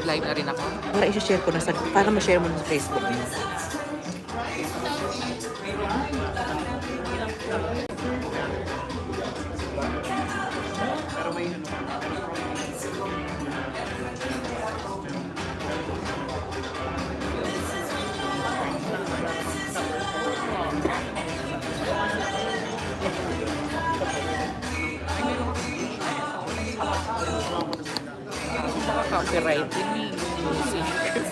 mag-live na rin ako. Para i-share ko na para ma-share mo na sa Facebook mo. Copyright din music.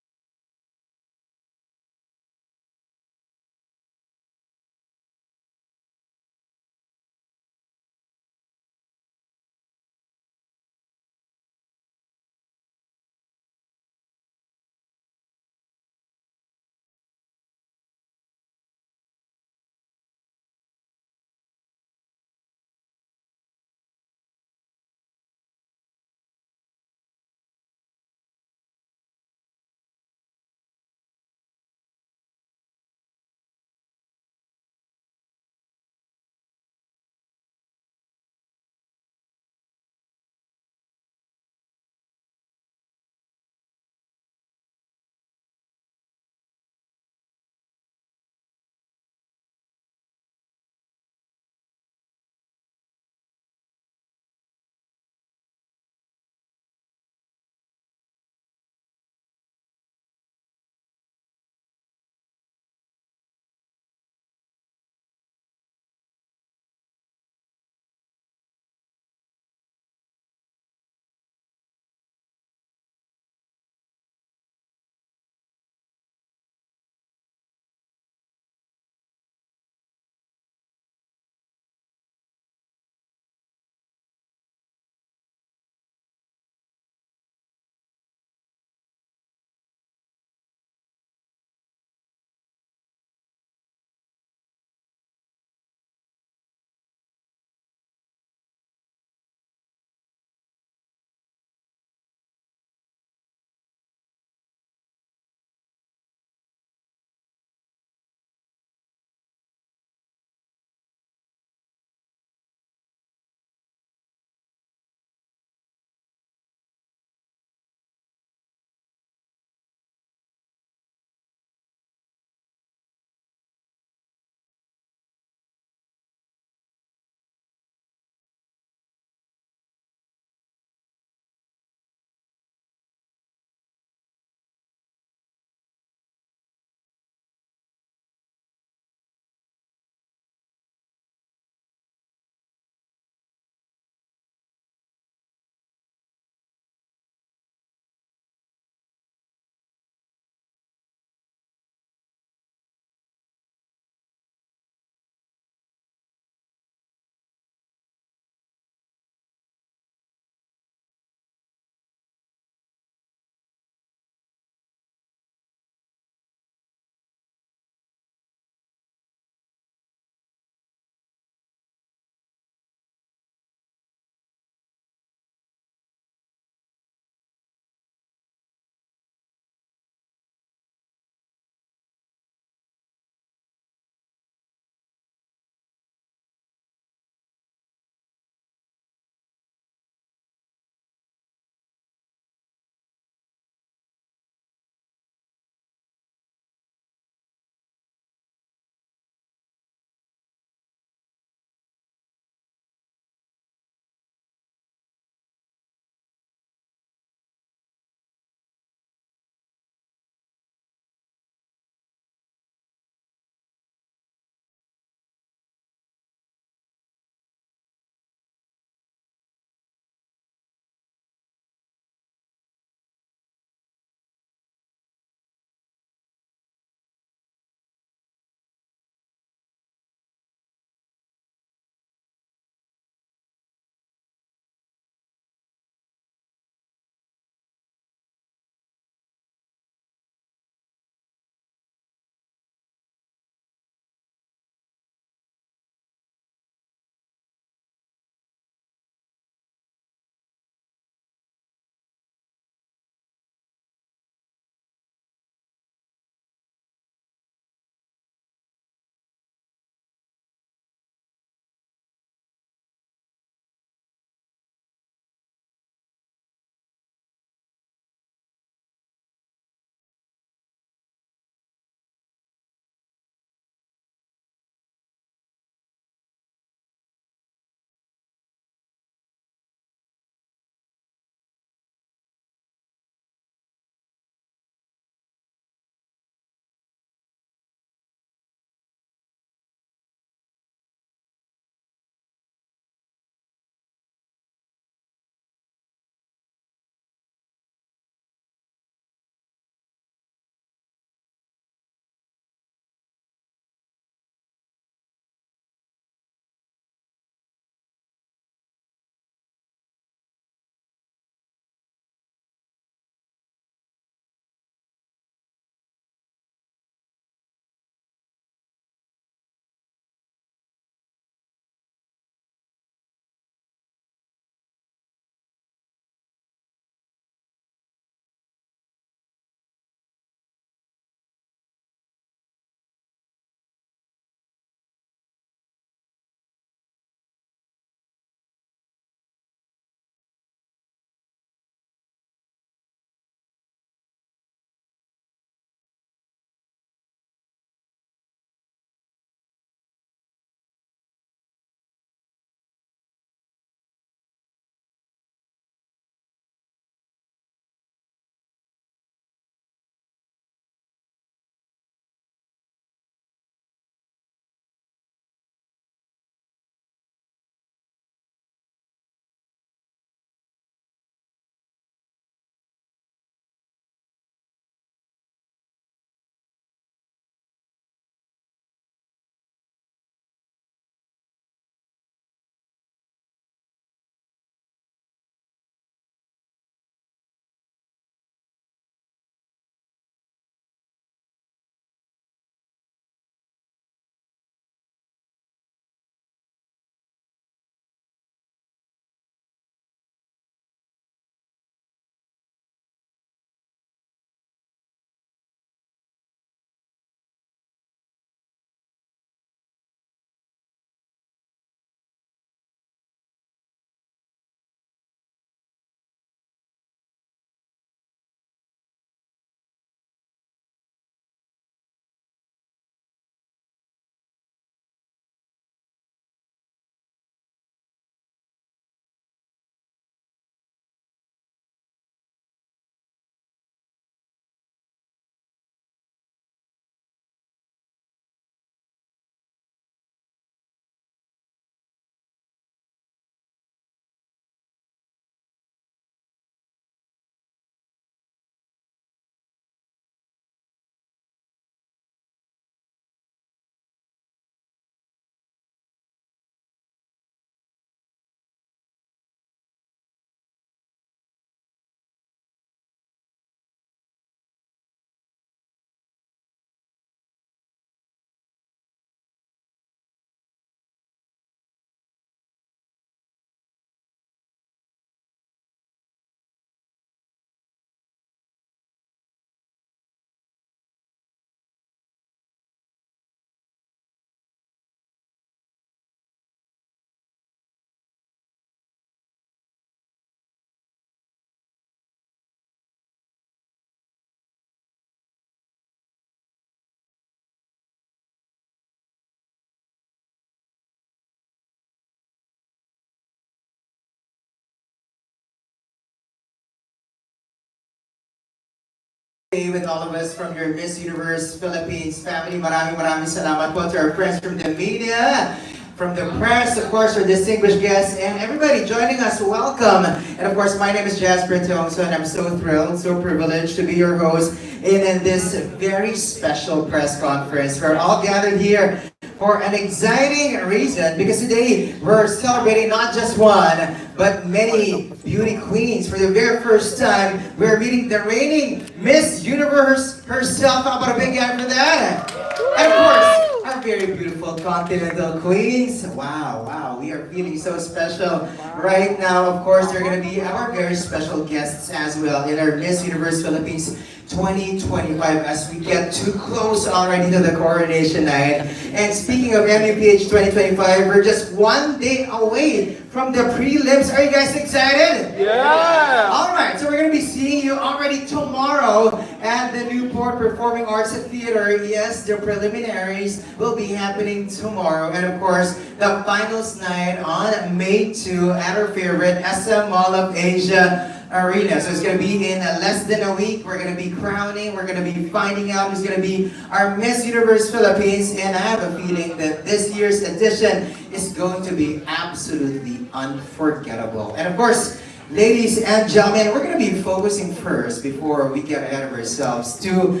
with all of us from your Miss Universe Philippines family. Maraming salamat po to our friends from the media, from the press, of course, our distinguished guests, and everybody joining us. Welcome. And of course, my name is Jasper Tiongso, and I'm so thrilled, so privileged to be your host in this very special press conference. We're all gathered here for an exciting reason, because today we're celebrating not just one, but many beauty queens. For the very first time, we're meeting the reigning Miss Universe herself. How about a big hand for that? And of course, our very beautiful continental queens. Wow, we are feeling so special right now. Of course, they're going to be our very special guests as well in our Miss Universe Philippines 2025 as we get too close already to the coronation night. And speaking of MUPH 2025, we're just one day away from the prelims. Are you guys excited? Yeah! Alright, so we're going to be seeing you already tomorrow at the Newport Performing Arts Theater. Yes, the preliminaries will be happening tomorrow. And of course, the finals night on May 2 at our favorite SM Mall of Asia Arena. So it's going to be in less than a week. We're going to be crowning. We're going to be finding out who's going to be our Miss Universe Philippines. And I have a feeling that this year's edition is going to be absolutely unforgettable. And of course, ladies and gentlemen, we're going to be focusing first, before we get ahead of ourselves, to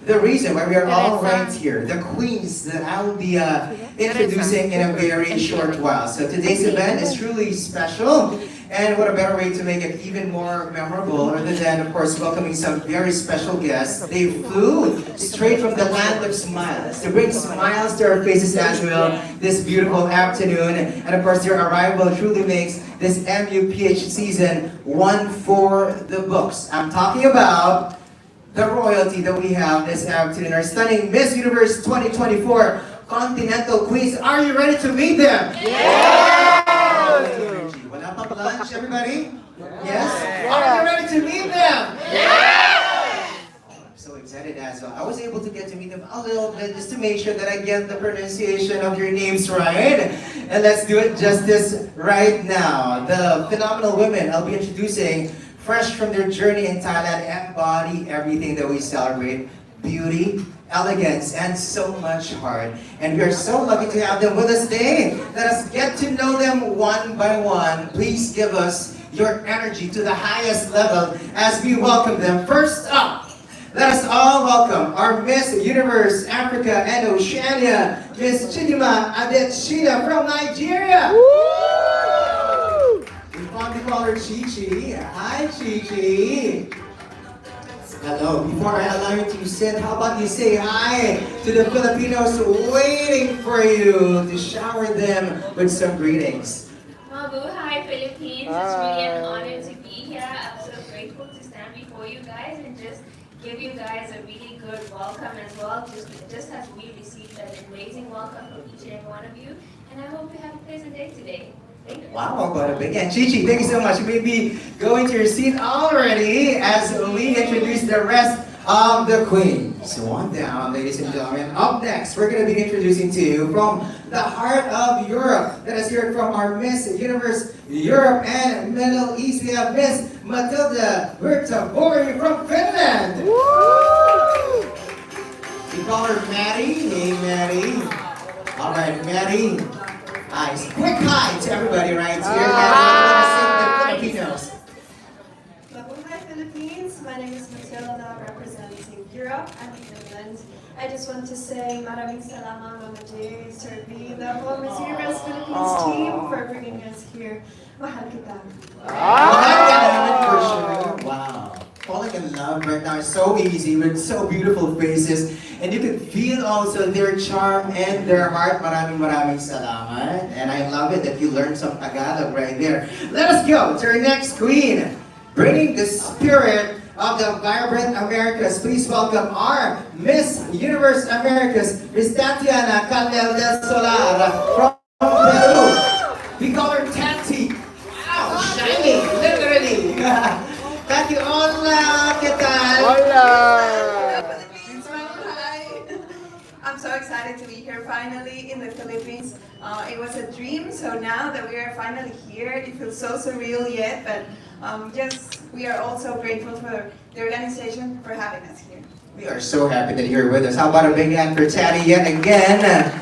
the reason why we are all right here, the queens that I will be introducing in a very short while. So today's event is truly special. And what a better way to make it even more memorable, other than, of course, welcoming some very special guests. They flew straight from the land of smiles to bring smiles to our faces as well this beautiful afternoon. And of course, their arrival truly makes this MUPH season one for the books. I'm talking about the royalty that we have this afternoon, our stunning Miss Universe 2024 Continental Queens. Are you ready to meet them? Yeah! Wala pang lunch, everybody? Yes? Are you ready to meet them? Yeah! I'm so excited as well. I was able to get to meet them a little bit just to make sure that I get the pronunciation of your names right. And let's do it justice right now. The phenomenal women I'll be introducing, fresh from their journey in Thailand, embody everything that we celebrate: beauty, elegance, and so much heart. And we are so lucky to have them with us today. Let us get to know them one by one. Please give us your energy to the highest level as we welcome them. First up, let us all welcome our Miss Universe Africa and Oceania, Miss Chidima Adetshina from Nigeria. We fondly call her Chi-Chi. Hi, Chi-Chi. Hello. Before I allow you to sit, how about you say hi to the Filipinos waiting for you to shower them with some greetings. Mabu, hi Philippines. It's really an honor to be here. I'm so grateful to stand before you guys and just give you guys a really good welcome as well, just as we received an amazing welcome from each and every one of you. And I hope you have a pleasant day today. Thank you. Wow, what a big and Chi-Chi, thank you so much. You may be going to your seat already as we introduce the rest of the queens. One down, ladies and gentlemen. Up next, we're going to be introducing to you from the heart of Europe. Let us hear it from our Miss Universe Europe and Middle East. We have Miss Matilda Virtabori from Finland. Woo! We call her Maddie. Hey, Maddie. All right, Maddie. Hi. Quick hi to everybody right here. Hi. The Filipinos. Hi Philippines, my name is Matilda, representing Europe and Finland. I just want to say maraming salamat Mama J, Sir B, the whole Miss Universe Philippines team for bringing us here. Mahal kita. Wow. Falling in love right now is so easy with so beautiful faces. And you can feel also their charm and their heart. Maraming salamat. And I love it that you learned some Tagalog right there. Let us go to our next queen, bringing the spirit of the vibrant Americas. Please welcome our Miss Universe Americas, Miss Tatiana Candel del Solar from Peru. We call her Tati. Wow, shiny, literally. Tati, hola, ¿qué tal? Hola! Hi. I'm so excited to be here finally in the Philippines. It was a dream, so now that we are finally here, it feels so surreal yet, but we are also grateful for the organization for having us here. We are so happy that you're with us. How about a big hand for Taddy yet again?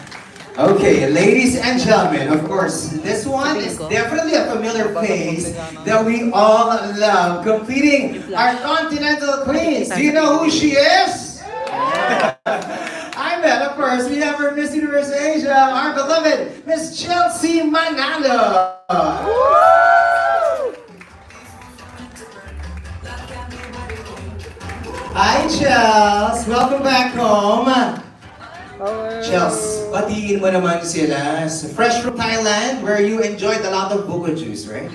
Okay, ladies and gentlemen, of course, this one is definitely a familiar face that we all love. Completing our Continental Queens. Do you know who she is? I bet, of course, we have our Miss Universe Asia, our beloved Miss Chelsea Manalo. Hi, Chels. Welcome back home. Chels, batiin mo naman sila. Fresh from Thailand, where you enjoyed a lot of buko juice, right?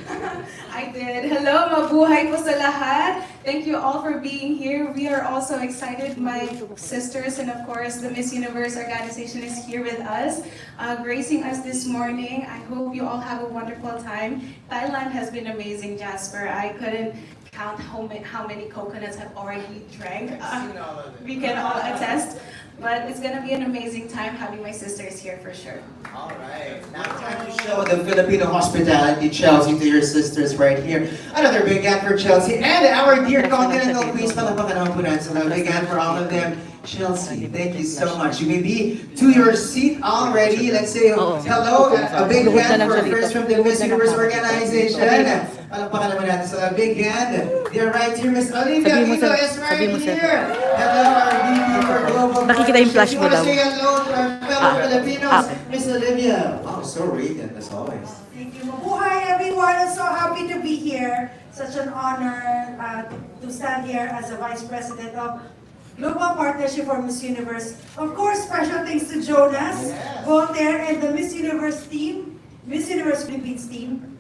I did. Hello, mabuhay po sa lahat. Thank you all for being here. We are also excited. My sisters and of course the Miss Universe organization is here with us, gracing us this morning. I hope you all have a wonderful time. Thailand has been amazing, Jasper. I couldn't count how many coconuts have already drank. We can all attest. But it's gonna be an amazing time having my sisters here for sure. Alright, now time to show the Filipino hospitality, Chelsea, to your sisters right here. Another big hand for Chelsea and our dear Continental Queens. Palapakan naman po natin sila. Big hand for all of them. Chelsea, thank you so much. You may be to your seat already. Let's say hello. A big hand for first from the Miss Universe organization. Palapakan naman natin sila. Big hand. They're right here. Miss Olivia Ito is right here. Hello, our VP for Global. Nakikita yung flash mo daw. Say hello to our fellow Filipinos. Miss Olivia. Wow, so radiant as always. Thank you. Mabuhay everyone. I'm so happy to be here. Such an honor to stand here as the Vice President of Global Partnership for Miss Universe. Of course, special thanks to Jonas, Voltaire, and the Miss Universe team, Miss Universe Philippines team.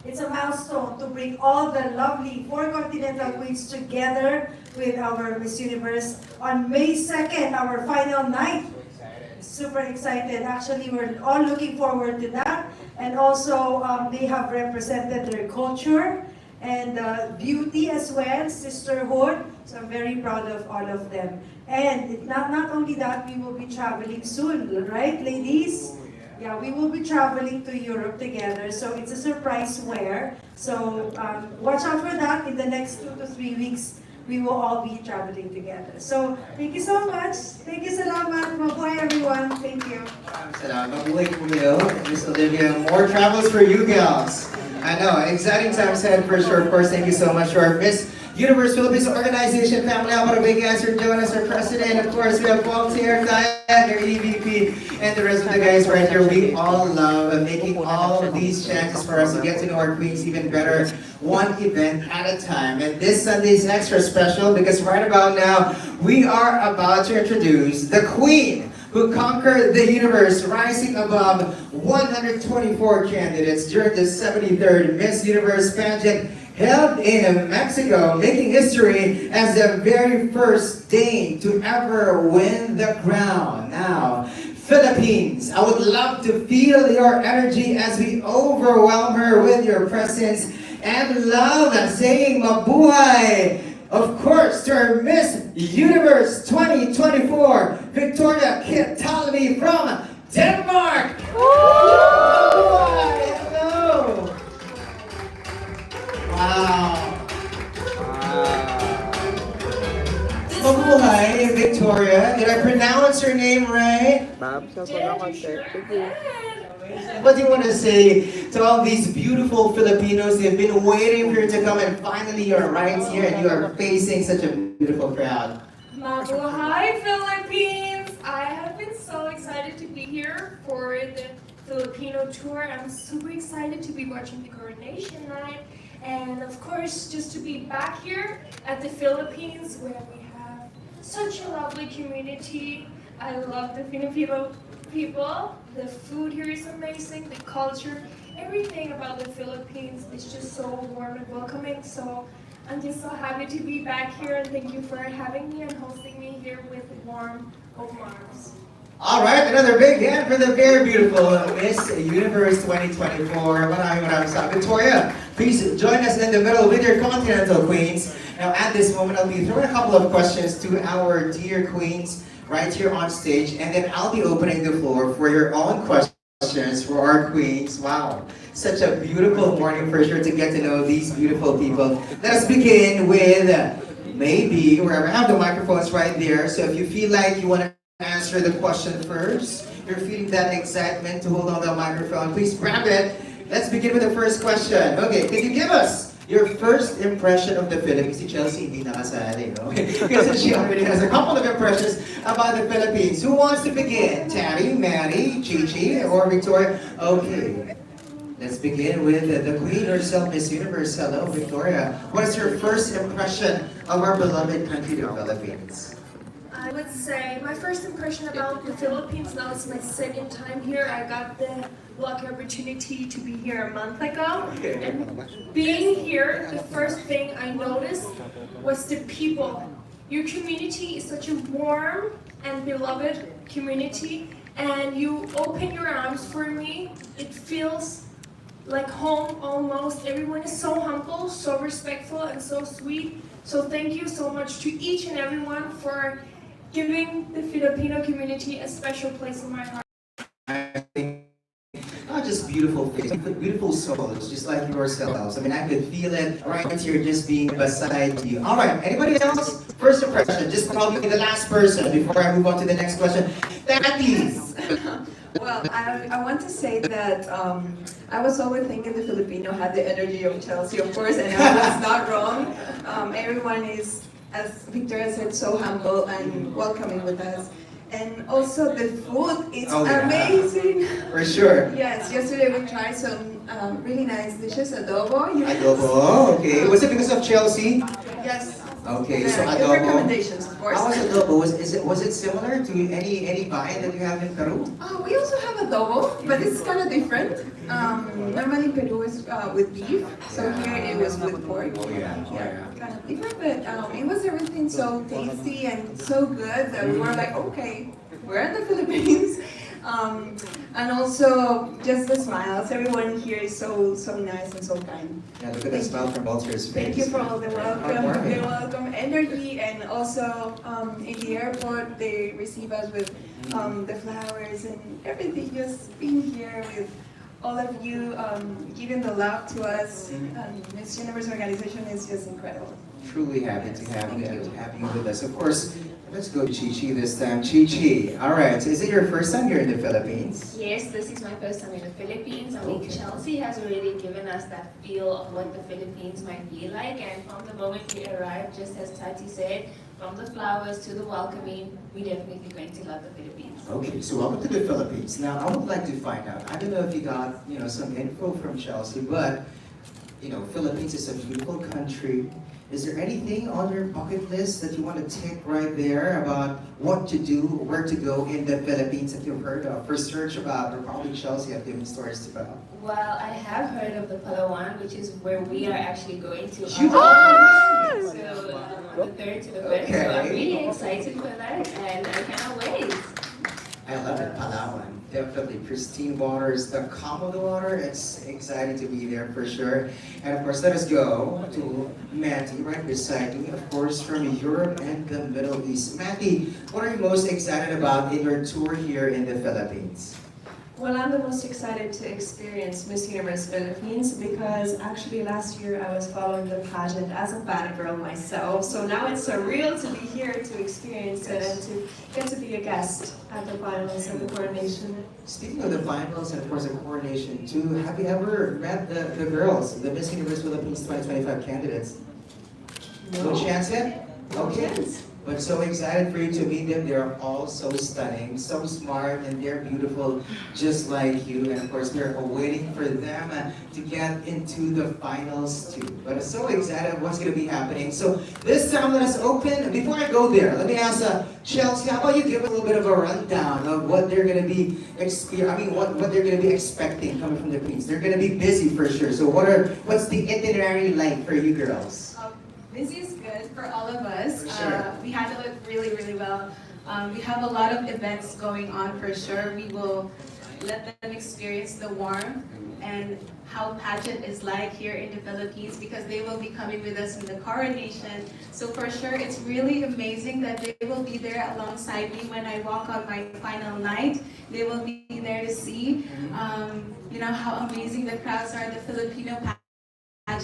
It's a milestone to bring all the lovely 4 Continental Queens together with our Miss Universe on May 2nd, our final night. Super excited. Actually, we're all looking forward to that. And also, they have represented their culture and beauty as well, sisterhood. So I'm very proud of all of them. And not only that, we will be traveling soon, right, ladies? Yeah, we will be traveling to Europe together. So it's a surprise where. So watch out for that. In the next 2 to 3 weeks, we will all be traveling together. So thank you so much. Thank you, salamat. Mabuhay everyone. Thank you. Salamat. Mabuhay po kayo. Miss Olivia, more travels for you gals. I know, exciting times ahead for sure. Of course, thank you so much to our Miss Universe Philippines organization family. How about a big answer, Jonas, our president. Of course, we have Voltaire, Kjaer, our EVP, and the rest of the guys right here. We all love making all of these chances for us to get to know our queens even better, one event at a time. And this Sunday is extra special because right about now, we are about to introduce the queen who conquered the universe, rising above 124 candidates during the 73rd Miss Universe pageant held in Mexico, making history as the very first Dane to ever win the crown. Now, Philippines, I would love to feel your energy as we overwhelm her with your presence and love, saying mabuhay. Of course, to our Miss Universe 2024, Victoria Kittalby from Denmark. Mabuhay! Hello! Wow. Mabuhay, Victoria. Did I pronounce your name right? What do you want to say to all these beautiful Filipinos? They've been waiting for you to come and finally you're right here and you are facing such a beautiful crowd. Mabuhay, Philippines! I have been so excited to be here for the Filipino tour. I'm super excited to be watching the coronation night. And of course, just to be back here at the Philippines where we have such a lovely community. I love the Filipino people. The food here is amazing, the culture, everything about the Philippines is just so warm and welcoming. So I'm just so happy to be back here and thank you for having me and hosting me here with warm open arms. All right, another big hand for the very beautiful Miss Universe 2024. Maraming salamat. Victoria, please join us in the middle with your Continental Queens. Now, at this moment, I'll be throwing a couple of questions to our dear queens right here on stage, and then I'll be opening the floor for your own questions for our queens. Wow, such a beautiful morning for sure to get to know these beautiful people. Let us begin with Maybe, wherever. I have the microphones right there. So if you feel like you want to answer the question first, you're feeling that excitement to hold on the microphone, please grab it. Let's begin with the first question. Okay, can you give us your first impression of the Philippines? Si Chelsea hindi nakasali, no? Because she already has a couple of impressions about the Philippines. Who wants to begin? Tari, Maddie, Chichi, or Victoria? Okay. Let's begin with the Queen herself, Miss Universe. Hello, Victoria. What is your first impression of our beloved country, the Philippines? I would say my first impression about the Philippines, now it's my second time here. I got the lucky opportunity to be here a month ago. And being here, the first thing I noticed was the people. Your community is such a warm and beloved community, and you open your arms for me. It feels like home almost. Everyone is so humble, so respectful, and so sweet. So thank you so much to each and everyone for giving the Filipino community a special place in my heart. I think not just beautiful faces, but beautiful souls, just like yourselves. I mean, I could feel it right here just being beside you. All right, anybody else? First impression, just probably the last person before I move on to the next question. Please. Well, I want to say that I was always thinking the Filipino had the energy of Chelsea, of course, and I was not wrong. Everyone is, as Victoria said, so humble and welcoming with us. And also the food, it's amazing. For sure. Yes, yesterday we tried some really nice dishes, adobo. Adobo, okay. Was it because of Chelsea? Yes. Okay, so Good adobo. recommendations, of course. How was adobo? Was it similar to any vine that you have in Peru? We also have adobo, but it's kind of different. Normally Peru is with beef, so here it was with pork. Oh yeah. Kind of different, but it was everything so tasty and so good that we were like, okay, we're in the Philippines. And also just the smiles. Everyone here is so nice and so kind. Yeah, look at that smile from Walter's face. Thank you for all the welcome energy, and also in the airport they receive us with the flowers and everything. Just being here with all of you, giving the love to us. Miss Universe organization is just incredible. Truly happy to have you with us. Of course, let's go to Chi this time. Chi, all right. So is it your first time here in the Philippines? Yes, this is my first time in the Philippines. I mean, Chelsea has already given us that feel of what the Philippines might be like, and from the moment we arrived, just as Tati said, from the flowers to the welcoming, we're definitely going to love the Philippines. Okay, so welcome to the Philippines. Now, I would like to find out, I don't know if you got, some info from Chelsea, but, Philippines is a beautiful country. Is there anything on your bucket list that you want to tick right there about what to do, where to go in the Philippines that you've heard of, research about, or probably Chelsea have given stories about? Well, I have heard of the Palawan, which is where we are actually going to. You So, on the 3rd to the 5th. Okay. So I'm really excited for that, and I cannot wait. I love it, Palawan. Definitely pristine waters, the calm of the water. It's exciting to be there for sure. And of course, let us go to Matty right beside me, of course, from Europe and the Middle East. Matty, what are you most excited about in your tour here in the Philippines? Well, I'm the most excited to experience Miss Universe Philippines because actually last year I was following the pageant as a fangirl myself. So now it's surreal to be here to experience it and to get to be a guest at the finals and the coronation. Speaking of the finals and of course the coronation too, have you ever met the girls, the Miss Universe Philippines 2025 candidates? No chance yet? Okay. But so excited for you to meet them. They're all so stunning, so smart, and they're beautiful just like you. And of course, we're waiting for them to get into the finals too. But I'm so excited what's going to be happening. So this time, let us open. Before I go there, let me ask Chelsea, how about you give a little bit of a rundown of what they're going to be what they're going to be expecting coming from the Queens. They're going to be busy for sure. So what's the itinerary like for you girls? Busy is good for all of us. For sure. We handle it really, really well. We have a lot of events going on for sure. We will let them experience the warmth and how pageant is like here in the Philippines because they will be coming with us in the coronation. So for sure, it's really amazing that they will be there alongside me when I walk on my final night. They will be there to see, how amazing the crowds are, the Filipino pageant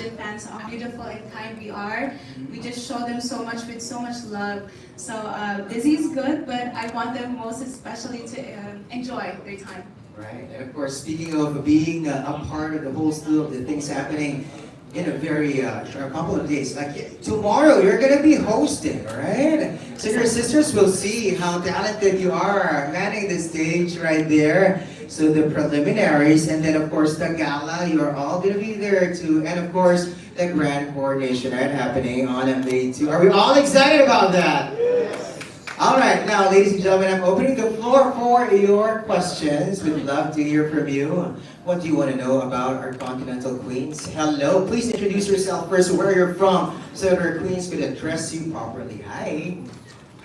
pageant fans, how beautiful and kind we are. We just show them so much with so much love. So busy is good, but I want them most especially to enjoy their time. Right, and of course, speaking of being a part of the whole slew of the things happening in a very a couple of days, like tomorrow, you're gonna be hosting, right? So your sisters will see how talented you are manning the stage right there. So the preliminaries, and then of course the gala, you're all gonna be there too, and of course the grand coronation right happening on May 2. Are we all excited about that? All right, now, ladies and gentlemen, I'm opening the floor for your questions. We'd love to hear from you. What do you want to know about our continental queens? Hello, please introduce yourself first, where you're from, so that our queens could address you properly. Hi.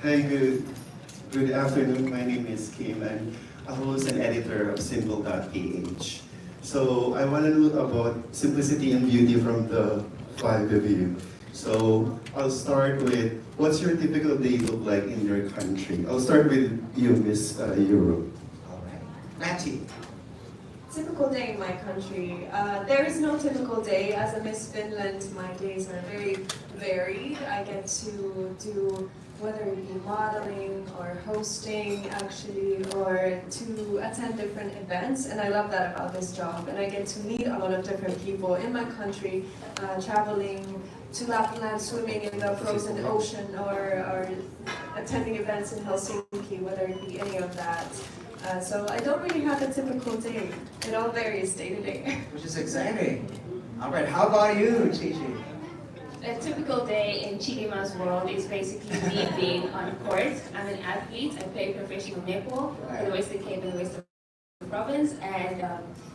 Hi, good afternoon. My name is Kim. I'm a host and editor of Symbol.ph. So I want to know about simplicity and beauty from the five of you. So I'll start with, what's your typical day look like in your country? I'll start with you, Miss Europe. All right. Matty. Typical day in my country. There is no typical day. As a Miss Finland, my days are very varied. I get to do whether it be modeling or hosting actually, or to attend different events, and I love that about this job. And I get to meet a lot of different people in my country, traveling to Lapland, swimming in the frozen ocean, or attending events in Helsinki, whether it be any of that. So I don't really have a typical day. It all varies day to day. Which is exciting. All right, how about you, Gigi? A typical day in Chidima's world is basically me being on court. I'm an athlete. I play professional netball in the Western Cape and the Western Province, and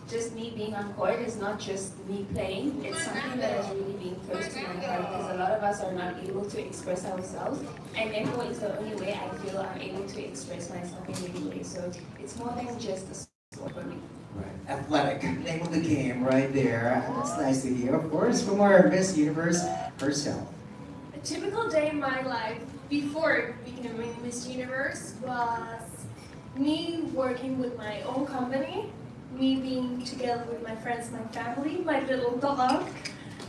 just me being on court is not just me playing. It's something that has really been close to my heart because a lot of us are not able to express ourselves, and netball is the only way I feel I'm able to express myself in many ways. So it's more than just a sport for me. Right. Athletic, name of the game right there. That's nice to hear, of course, from our Miss Universe herself. A typical day in my life before becoming Miss Universe was me working with my own company, me being together with my friends, my family, my little dog,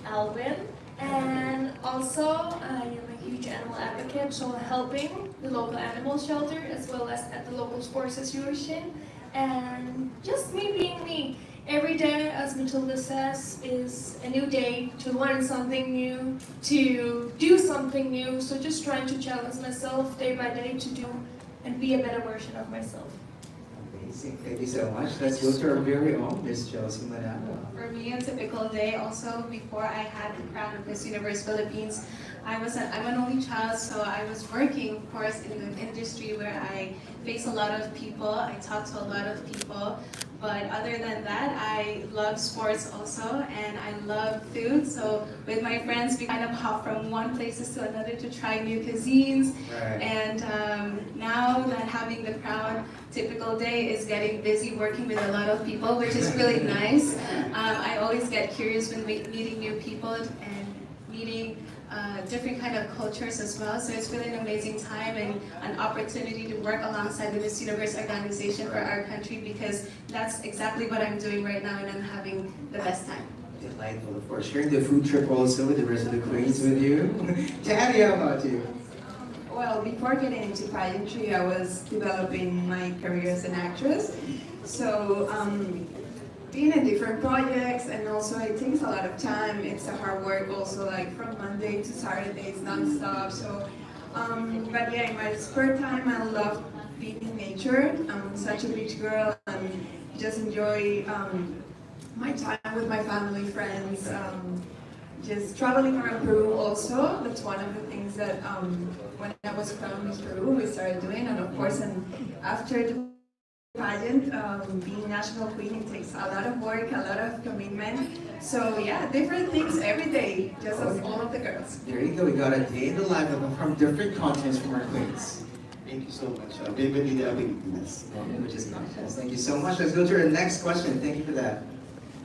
Alvin, and also I am a huge animal advocate, so helping the local animal shelter as well as at the local sports association, and just me being me. Every day, as Matilda says, is a new day to learn something new, to do something new, so just trying to challenge myself day by day to do and be a better version of myself. Amazing, thank you so much. Let's go to our very own Miss Chelsea Manalo. For me, a typical day also, before I had the crown of Miss Universe Philippines, I'm an only child, so I was working, of course, in the industry where I face a lot of people, I talk to a lot of people. But other than that, I love sports also, and I love food. So with my friends, we kind of hop from one places to another to try new cuisines. Right. And now that having the crown, typical day is getting busy working with a lot of people, which is really nice. I always get curious when meeting new people and meeting different kind of cultures as well. So it's really an amazing time and an opportunity to work alongside the Miss Universe organization for our country, because that's exactly what I'm doing right now, and I'm having the best time. Delightful, of course. Sharing the food trip also with the rest of the queens with you. Daddy, how about you? Well, before getting into pageantry, I was developing my career as an actress. So being in different projects, and also it takes a lot of time. It's a hard work also, like from Monday to Saturdays non-stop. So, but yeah, in my spare time, I love being in nature. I'm such a beach girl and just enjoy my time with my family, friends. Just traveling around Peru also. That's one of the things that when I was crowned Miss Peru, we started doing, and of course, and after the pageant, being national queen, it takes a lot of work, a lot of commitment. So yeah, different things every day, just as all of the girls. There you go. We got a day in the life of them from different continents from our queens. Thank you so much. Bienvenida a Pilipinas. Which is nice. Thank you so much. Let's go to our next question. Thank you for that.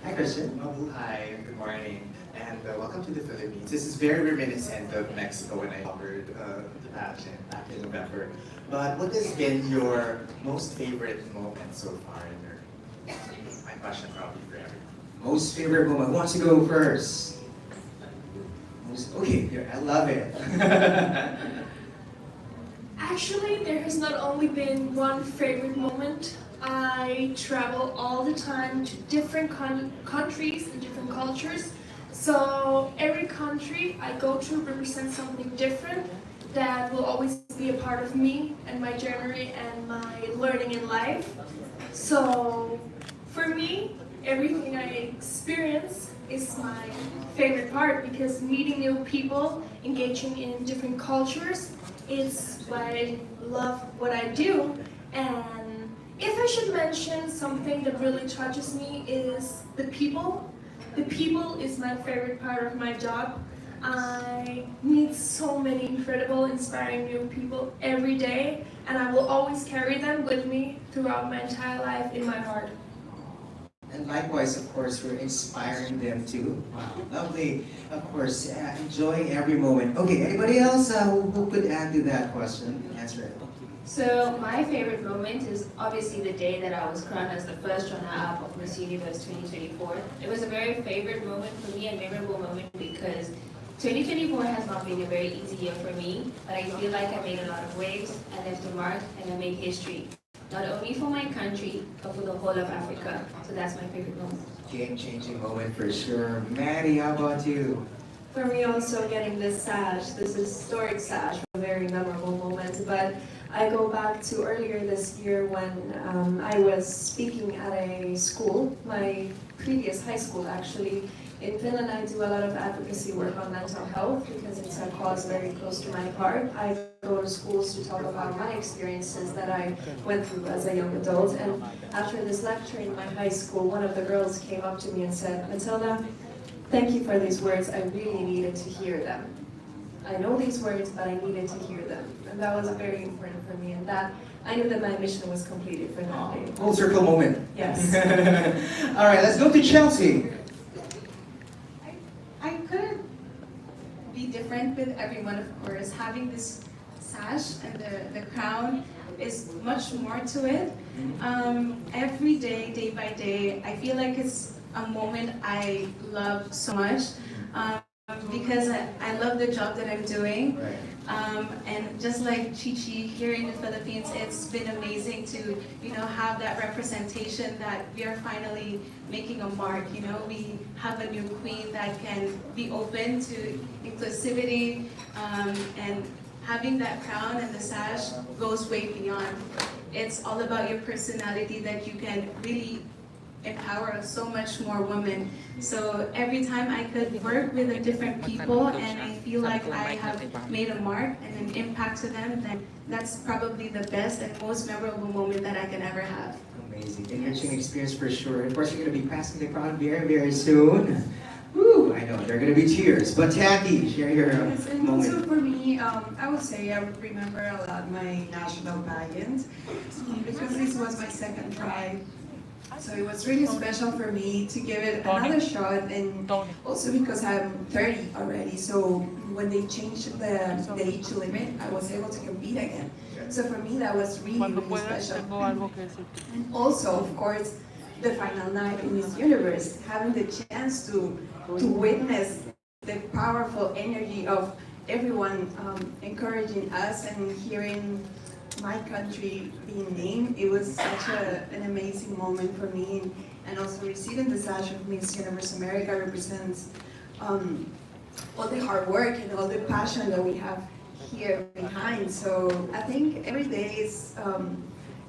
Hi, Christian. Hi, good morning, and welcome to the Philippines. This is very reminiscent of Mexico when I covered the pageant back in November. But what has been your most favorite moment so far in your? My question probably for everyone. Most favorite moment. Who wants to go first? Okay, yeah, I love it. Actually, there has not only been one favorite moment. I travel all the time to different countries and different cultures. So every country I go to represents something different that will always be a part of me and my journey and my learning in life. So for me, everything I experience is my favorite part because meeting new people, engaging in different cultures, is why I love what I do. And if I should mention something that really touches me is the people. The people is my favorite part of my job. I meet so many incredible, inspiring new people every day, and I will always carry them with me throughout my entire life in my heart. And likewise, of course, we're inspiring them too. Wow, lovely. Of course, enjoying every moment. Okay, anybody else who could add to that question? Answer it. So my favorite moment is obviously the day that I was crowned as the first runner-up of Miss Universe 2024. It was a very favorite moment for me, a memorable moment because 2024 has not been a very easy year for me, but I feel like I made a lot of waves, I left a mark, and I made history. Not only for my country, but for the whole of Africa. So that's my favorite moment. Game-changing moment for sure. Maddie, how about you? For me also getting this sash, this historic sash, a very memorable moment, but I go back to earlier this year when I was speaking at a school, my previous high school actually. In Finland, I do a lot of advocacy work on mental health because it's a cause very close to my heart. I go to schools to talk about my experiences that I went through as a young adult. And after this lecture in my high school, one of the girls came up to me and said, "Matilda, thank you for these words. I really needed to hear them. I know these words, but I needed to hear them." And that was very important for me. And that I knew that my mission was completed for that day. Full circle moment. Yes. All right, let's go to Chelsea. I couldn't be different with everyone, of course. Having this sash and the crown is much more to it. Every day, day by day, I feel like it's a moment I love so much because I love the job that I'm doing. And just like Chichi here in the Philippines, it's been amazing to have that representation that we are finally making a mark. We have a new queen that can be open to inclusivity, and having that crown and the sash goes way beyond. It's all about your personality that you can really empower so much more women. So every time I could work with the different people and I feel like I have made a mark and an impact to them, then that's probably the best and most memorable moment that I can ever have. Amazing, enriching experience for sure. Of course, you're going to be passing the crown very, very soon. Woo, I know, there are going to be tears. But Taki, share your And moment. also for me, I would say I remember a lot my national pageant because this was my second try. So it was really special for me to give it another shot, and also because I'm 30 already, so when they changed the age limit, I was able to compete again. So for me, that was really, really special. And also, of course, the final night in Miss Universe, having the chance to witness the powerful energy of everyone encouraging us and hearing my country being named, it was such an amazing moment for me. And also receiving the sash of Miss Universe America represents all the hard work and all the passion that we have here behind. So I think every day is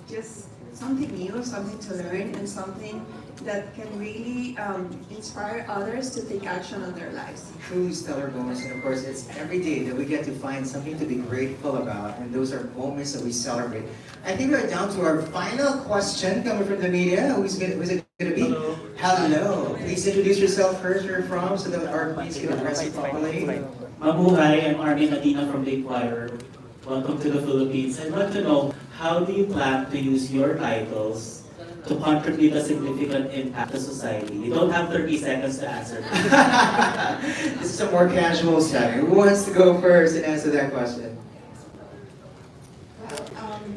just something new, something to learn, and something that can really inspire others to take action on their lives. Truly stellar moments, and of course, it's every day that we get to find something to be grateful about, and those are moments that we celebrate. I think we're down to our final question coming from the media. Who's it going to be? Hello. Please introduce yourself first, where you're from, so that our queens can address you properly. Mabuhay, I'm Armin Adina from the Kjaer. Welcome to the Philippines. I'd like to know, how do you plan to use your titles to contribute a significant impact to society? You don't have 30 seconds to answer. This is a more casual setting. Who wants to go first and answer that question?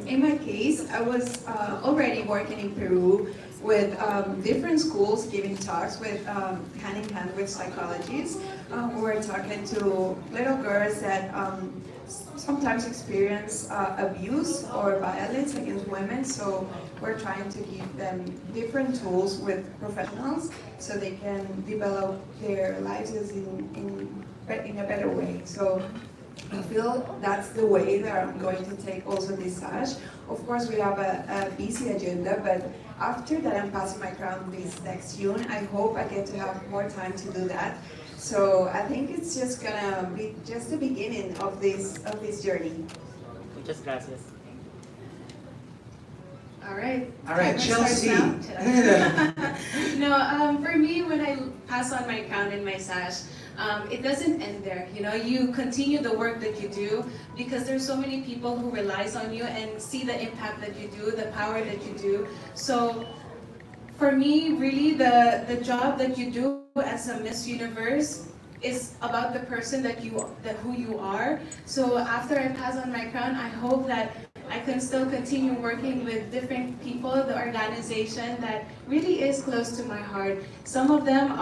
In my case, I was already working in Peru, with different schools giving talks with hand in hand with psychologists. We're talking to little girls that sometimes experience abuse or violence against women. So we're trying to give them different tools with professionals so they can develop their lives in a better way. So I feel that's the way that I'm going to take also this SASH. Of course, we have a busy agenda, but after that I'm passing my crown this next June, I hope I get to have more time to do that. So I think it's just gonna be just the beginning of this journey. Muchas gracias. All right. All right, Chelsea. No, for me, when I pass on my crown and my sash, it doesn't end there. You know, you continue the work that you do because there's so many people who relies on you and see the impact that you do, the power that you do. So for me, really, the job that you do as a Miss Universe is about the person who you are. So after I pass on my crown, I hope that I can still continue working with different people, the organization that really is close to my heart. Some of them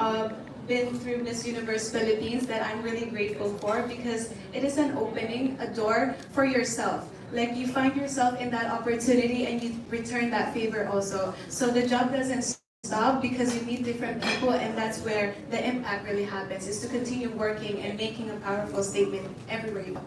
been through Miss Universe Philippines that I'm really grateful for because it is an opening, a door for yourself. Like you find yourself in that opportunity and you return that favor also. So the job doesn't stop because you meet different people, and that's where the impact really happens, is to continue working and making a powerful statement everywhere you go.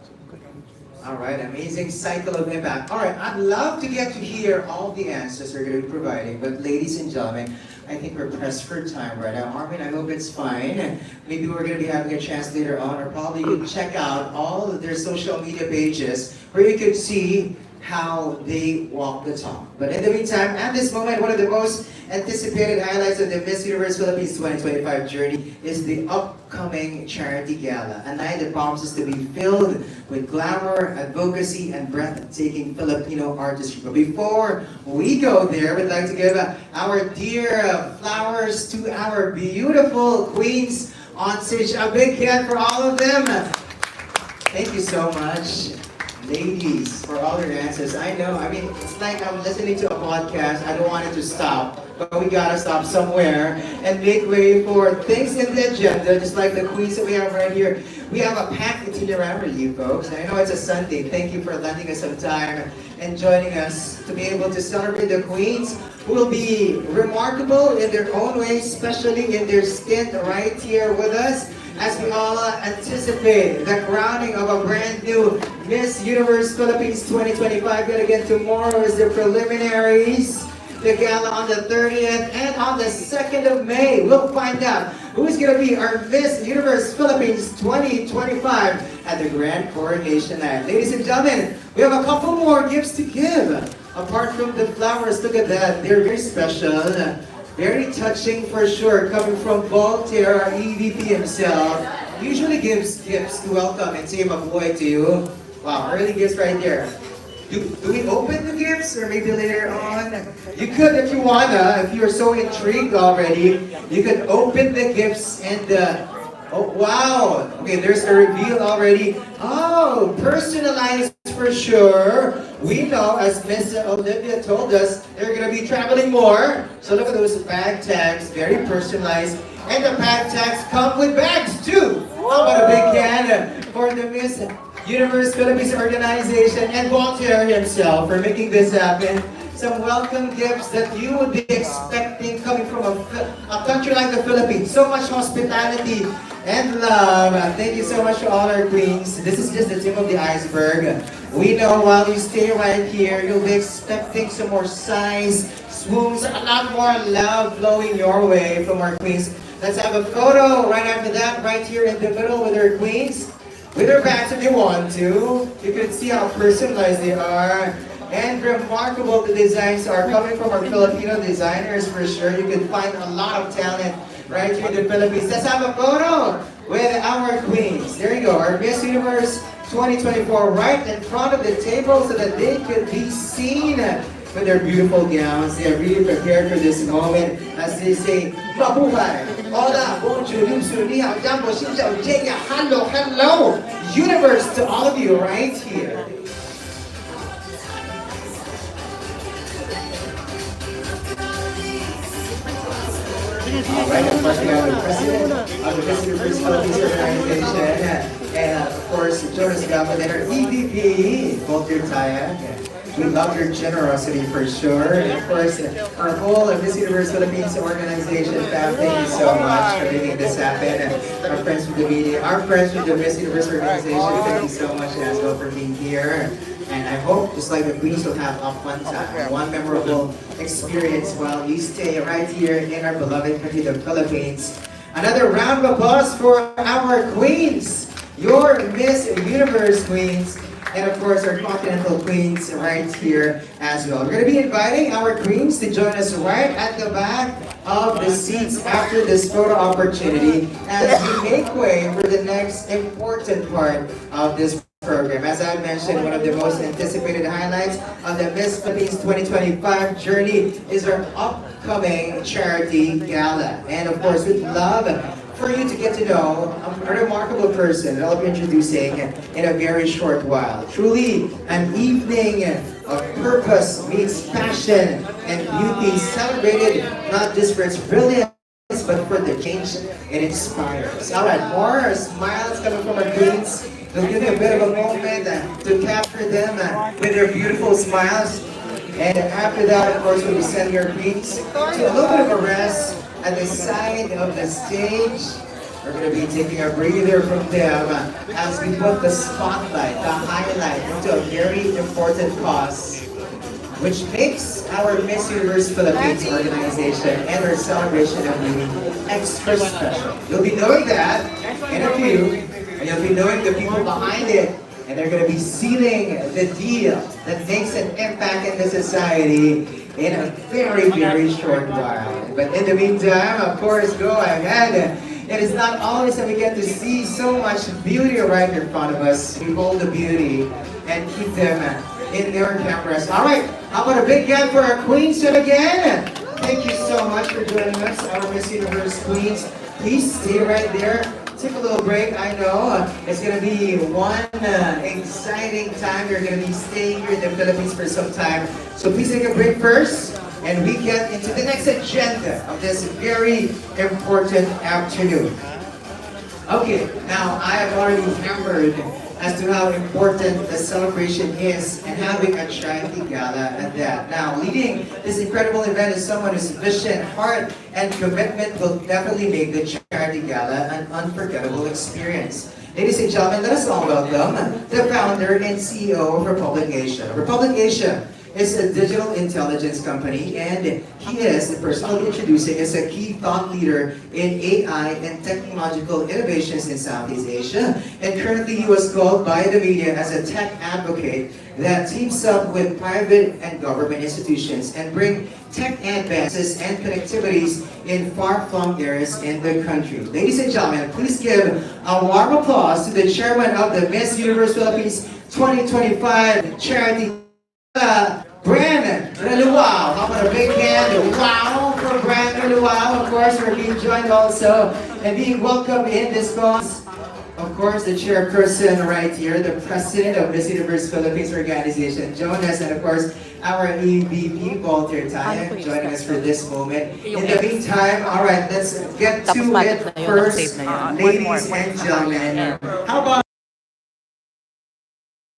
All right, amazing cycle of impact. All right, I'd love to get to hear all the answers we're going to be providing, but ladies and gentlemen, I think we're pressed for time right now. Armin, I hope it's fine. Maybe we're going to be having a chance later on, or probably you can check out all of their social media pages where you could see how they walk the talk. But in the meantime, at this moment, one of the most anticipated highlights of the Miss Universe Philippines 2025 journey is the upcoming charity gala, a night that promises to be filled with glamour, advocacy, and breathtaking Filipino artistry. But before we go there, we'd like to give our dear flowers to our beautiful queens on stage. A big hand for all of them. Thank you so much, ladies, for all your answers. I know, I mean, it's like I'm listening to a podcast. I don't want it to stop, but we gotta stop somewhere and make way for things in the agenda, just like the queens that we have right here. We have a packed itinerary, you folks. I know it's a Sunday. Thank you for lending us some time and joining us to be able to celebrate the queens, who will be remarkable in their own way, especially in their stint right here with us, as we all anticipate the crowning of a brand new Miss Universe Philippines 2025. Yet again, tomorrow is the preliminaries, the gala on the 30th, and on the 2nd of May, we'll find out who's going to be our Miss Universe Philippines 2025 at the Grand Coronation Night. Ladies and gentlemen, we have a couple more gifts to give. Apart from the flowers, look at that, they're very special. Very touching for sure, coming from Voltaire, our EVP himself. Usually gives gifts to welcome and say mabuhay to you. Wow, early gifts right there. Do we open the gifts or maybe later on? You could if you wanna, if you're so intrigued already, you could open the gifts and oh wow! Okay, there's a reveal already. Oh, personalized for sure. We know, as Miss Olivia told us, they're gonna be traveling more. So look at those bag tags, very personalized. And the bag tags come with bags too. How about a big hand for the Miss Universe Philippines organization and Voltaire himself for making this happen. Some welcome gifts that you would be expecting coming from a country like the Philippines. So much hospitality and love. Thank you so much to all our queens. This is just the tip of the iceberg. We know while you stay right here, you'll be expecting some more sighs, swoons, a lot more love flowing your way from our queens. Let's have a photo right after that, right here in the middle with our queens. With their bags if you want to. You can see how personalized they are. And remarkable the designs are coming from our Filipino designers for sure. You can find a lot of talent right here in the Philippines. Let's have a photo with our queens. There you go, our Miss Universe 2024 right in front of the table so that they could be seen with their beautiful gowns. They are really prepared for this moment as they say, Mabuhay! Hola, bonjour, ni hao, jambo, xin chào, jenya, hello, hello! Universe to all of you right here. All right, of course, we have the president of the Miss Universe Philippines organization, and of course, Jonas Gama, and our EVP, Walter Taya. We love your generosity for sure. And of course, our whole Miss Universe Philippines organization, fam, thank you so much for making this happen. And our friends with the media, our friends with the Miss Universe organization, thank you so much as well for being here. And I hope, just like the Queens, will have a fun time, one memorable experience while you stay right here in our beloved country, the Philippines. Another round of applause for our Queens, your Miss Universe Queens. And of course, our continental queens right here as well. We're going to be inviting our queens to join us right at the back of the seats after this photo opportunity as we make way for the next important part of this program. As I mentioned, one of the most anticipated highlights of the Miss Philippines 2025 journey is our upcoming charity gala. And of course, we'd love for you to get to know a remarkable person that I'll be introducing in a very short while. Truly an evening of purpose meets passion and beauty, celebrated not just for its brilliance, but for the change it inspires. All right, more smiles coming from our queens. We'll give you a bit of a moment to capture them with their beautiful smiles. And after that, of course, we'll be sending our queens to a little bit of a rest at the side of the stage. We're going to be taking a breather from them as we put the spotlight, the highlight into a very important cause, which makes our Miss Universe Philippines organization and our celebration of beauty extra special. You'll be knowing that in a few, and you'll be knowing the people behind it, and they're going to be sealing the deal that makes an impact in the society in a very, very short while. But in the meantime, of course, go ahead. It is not always that we get to see so much beauty right in front of us. We hold the beauty and keep them in their cameras. All right, how about a big hand for our queens yet again? Thank you so much for joining us, our Miss Universe queens. Please stay right there. Take a little break. I know it's going to be one exciting time. You're going to be staying here in the Philippines for some time. So please take a break first, and we get into the next agenda of this very important afternoon. Okay, now I have already hammered as to how important the celebration is and having a charity gala at that. Now, leading this incredible event is someone whose vision, heart, and commitment will definitely make the charity gala an unforgettable experience. Ladies and gentlemen, let us all welcome the founder and CEO of Republic Asia. Republic Asia is a digital intelligence company, and he is the person I'll be introducing as a key thought leader in AI and technological innovations in Southeast Asia. And currently he was called by the media as a tech advocate that teams up with private and government institutions and bring tech advances and connectivities in far-flung areas in the country. Ladies and gentlemen, please give a warm applause to the chairman of the Miss Universe Philippines 2025 charity Brandon Reluau. How about a big hand? Wow for Brandon Reluau. Of course, we're being joined also and being welcomed in this cause. Of course, the chairperson right here, the president of Miss Universe Philippines organization, Jonas, and of course, our EVP, Walter Taya, joining us for this moment. In the meantime, all right, let's get to it first, ladies and gentlemen. How about